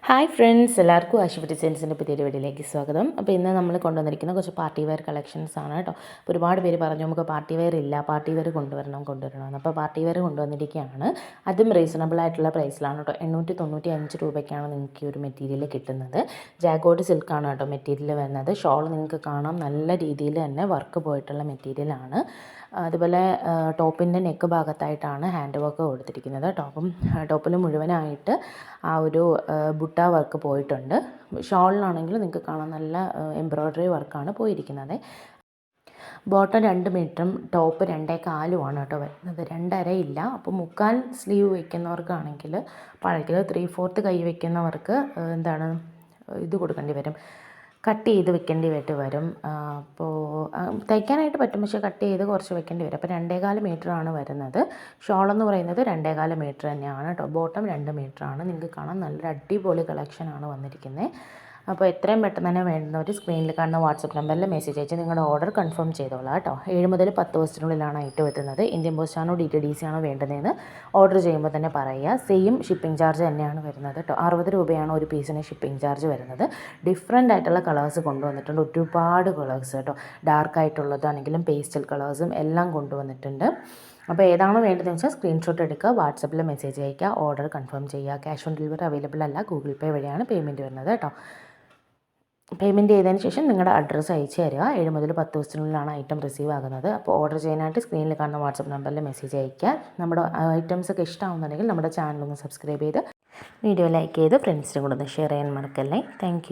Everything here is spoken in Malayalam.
ഹായ് ഫ്രണ്ട്സ്, എല്ലാവർക്കും ആശുപത്രി ഡിസൈൻസിൻ്റെ പുതിയൊരു വീഡിയോയിലേക്ക് സ്വാഗതം. അപ്പോൾ ഇന്ന് നമ്മൾ കൊണ്ടുവന്നിരിക്കുന്ന കുറച്ച് പാർട്ടി വെയർ കളക്ഷൻസ് ആണ് കേട്ടോ. അപ്പോൾ ഒരുപാട് പേര് പറഞ്ഞു നമുക്ക് പാർട്ടി വെയർ ഇല്ല, പാർട്ടി വെയർ കൊണ്ടുവരണമെന്ന്. അപ്പോൾ പാർട്ടി വെയർ കൊണ്ടുവന്നിരിക്കുകയാണ്. അതും റീസണബിൾ ആയിട്ടുള്ള പ്രൈസിലാണ് കേട്ടോ. 895 രൂപയ്ക്കാണ് നിങ്ങൾക്ക് ഈ ഒരു മെറ്റീരിയൽ കിട്ടുന്നത്. ജാഗോഡ് സിൽക്കാണ് കേട്ടോ മെറ്റീരിയൽ വരുന്നത്. ഷോൾ നിങ്ങൾക്ക് കാണാം, നല്ല രീതിയിൽ തന്നെ വർക്ക് പോയിട്ടുള്ള മെറ്റീരിയലാണ്. അതുപോലെ ടോപ്പിൻ്റെ നെക്ക് ഭാഗത്തായിട്ടാണ് ഹാൻഡ് വർക്ക് കൊടുത്തിരിക്കുന്നത്. ടോപ്പിൽ മുഴുവനായിട്ട് ആ ഒരു ബുട്ട വർക്ക് പോയിട്ടുണ്ട്. ഷോളിലാണെങ്കിൽ നിങ്ങൾക്ക് കാണാൻ നല്ല എംബ്രോയ്ഡറി വർക്കാണ് പോയിരിക്കുന്നത്. ബോട്ടം 2 മീറ്ററും ടോപ്പ് 2.25 കേട്ടോ വരുന്നത്. 2.5 ഇല്ല. അപ്പോൾ മുക്കാൽ സ്ലീവ് വയ്ക്കുന്നവർക്കാണെങ്കിൽ പഴകിൽ 3/4 കൈ വയ്ക്കുന്നവർക്ക് ഇത് കൊടുക്കേണ്ടി വരും, കട്ട് ചെയ്ത് വെക്കേണ്ടി വരും. അപ്പോൾ തയ്ക്കാനായിട്ട് പറ്റും, പക്ഷേ കട്ട് ചെയ്ത് കുറച്ച് വെക്കേണ്ടി വരും. അപ്പോൾ 2.25 മീറ്ററാണ് വരുന്നത്. ഷോളെന്ന് പറയുന്നത് 2.25 മീറ്റർ തന്നെയാണ് കേട്ടോ. ബോട്ടം 2 മീറ്ററാണ്. നിങ്ങൾക്ക് കാണാൻ നല്ലൊരു അടിപൊളി കളക്ഷനാണ് വന്നിരിക്കുന്നത്. അപ്പോൾ എത്രയും പെട്ടെന്ന് തന്നെ വേണ്ടുന്നവർ സ്ക്രീനിൽ കാണുന്ന വാട്സപ്പ് നമ്പറിൽ മെസ്സേജ് അയച്ച് നിങ്ങളുടെ ഓർഡർ കൺഫേം ചെയ്തോളാം കേട്ടോ. 7 മുതൽ 10 ദിവസത്തിനുള്ളിലാണ് ഐറ്റം എത്തുന്നത്. ഇന്ത്യൻ പോസ്റ്റാണോ DTDC ആണോ വേണ്ടതെന്ന് ഓർഡർ ചെയ്യുമ്പോൾ തന്നെ പറയുക. സെയിം ഷിപ്പിംഗ് ചാർജ് തന്നെയാണ് വരുന്നത് കേട്ടോ. 60 രൂപയാണ് ഒരു പീസിന് ഷിപ്പിംഗ് ചാർജ് വരുന്നത്. ഡിഫറെൻ്റ് ആയിട്ടുള്ള കളേഴ്സ് കൊണ്ടുവന്നിട്ടുണ്ട്, ഒരുപാട് കളേഴ്സ് കേട്ടോ. ഡാർക്ക് ആയിട്ടുള്ളതാണെങ്കിലും പേസ്റ്റൽ കളേഴ്സും എല്ലാം കൊണ്ടുവന്നിട്ടുണ്ട്. അപ്പോൾ ഏതാണോ വേണ്ടതെന്ന് വെച്ചാൽ സ്ക്രീൻഷോട്ട് എടുക്കുക, വാട്സപ്പിൽ മെസ്സേജ് അയയ്ക്കുക, ഓർഡർ കൺഫേം ചെയ്യുക. ക്യാഷ് ഓൺ ഡെലിവറി അവൈലബിൾ അല്ല, ഗൂഗിൾ പേ വഴിയാണ് പേയ്മെൻറ്റ് വരുന്നത് കേട്ടോ. പേയ്മെൻറ്റ് ചെയ്തതിന് ശേഷം നിങ്ങളുടെ അഡ്രസ്സ് അയച്ചു തരിക. 7 മുതൽ 10 ദിവസത്തിനുള്ളിലാണ് ഐറ്റം റിസീവ് ആകുന്നത്. അപ്പോൾ ഓർഡർ ചെയ്യാനായിട്ട് സ്ക്രീനിൽ കാണുന്ന വാട്സപ്പ് നമ്പറിൽ മെസ്സേജ് അയയ്ക്കുക. നമ്മുടെ ഐറ്റംസ് ഒക്കെ ഇഷ്ടമാകുന്നുണ്ടെങ്കിൽ നമ്മുടെ ചാനൽ ഒന്ന് സബ്സ്ക്രൈബ് ചെയ്ത് വീഡിയോ ലൈക്ക് ചെയ്ത് ഫ്രണ്ട്സിനും കൂടെ ഒന്ന് ഷെയർ ചെയ്യാൻ മറക്കല്ലേ. താങ്ക്